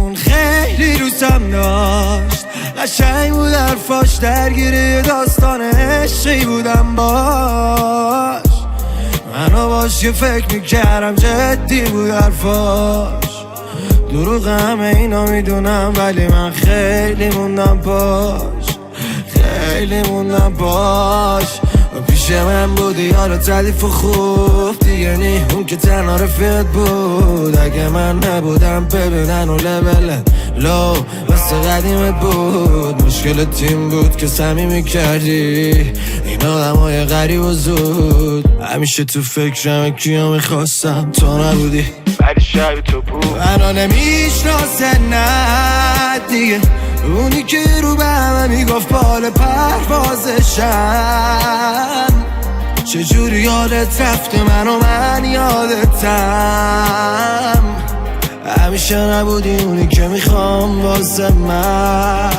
اون خیلی روزم داشت، قشنگ بود حرفاش، درگیری داستان عشقی بودم باش. منو باش یه فکر میکردم جدی بود حرفاش، دروغ همه اینا میدونم ولی من خیلی موندم پاش، خیلی موندم پاش. و پیش من بودی یارو ردیف و خوب دیگه نی، اون که تنها رفیقت بود. اگه من نبودم ببینن و لبل لو واسه قدیمت بود. مشکل تیم بود که صمیمی کردی این آدمای غریب و زود. همیشه تو فکرم کیا میخواستم تو نبودی ولی شب تو بود. منو نمیشناسه نه دیگه، اونی که رو به همه میگفت بال پروازشم. چجوری یادت رفته منو من یادتم. همیشه نبودی اونی که میخوام واسه من.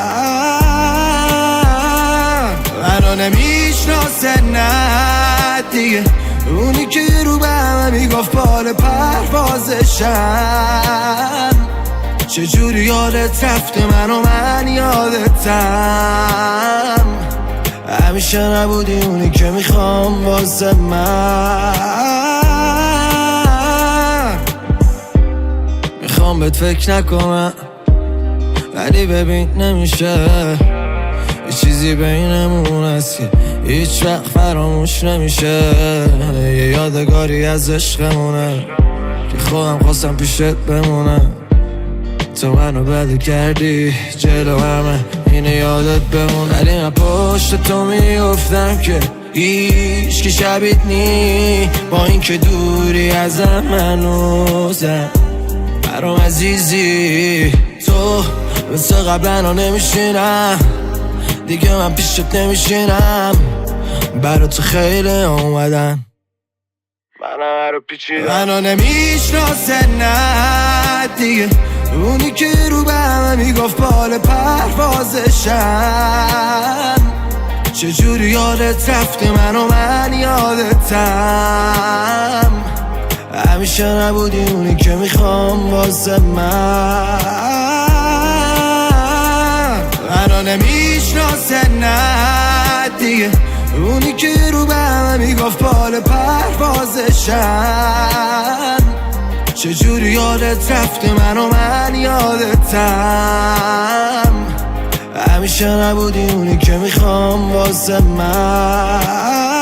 منو نمیشناسه نه دیگه، اونی که رو به همه میگفت بال پروازشم. چجوری یادت رفته منو من یادتم. همیشه نبودی اونی که میخوام واسه من. میخوام بهت فکر نکنم ولی ببین نمیشه، یه چیزی بینمون هست که هیچ وقت فراموش نمیشه. یه یادگاری از عشقمونه که خودم خواستم پیشت بمونم. تو منو بده کردی جلو همه اینه یادت بمون. ولی من پشت تو میافتم که هیچ که شبیت نی، با این که دوری ازم هنوزم برام عزیزی. تو مثل قبلا نمیشینم دیگه، من پیشت نمیشینم. برا تو خیلی اومدن منو نمیشناسه نه دیگه، اونی که رو به همه میگفت بال پروازشم. چجوری یادت رفته منو من یادتم. همیشه نبودی اونی که میخوام واسه من. منو نمیشناسه نه دیگه، اونی که رو به همه میگفت بال پروازشم. چجوری یادت رفته منو من یادتم. همیشه نبودی اونی که میخوام واسه من.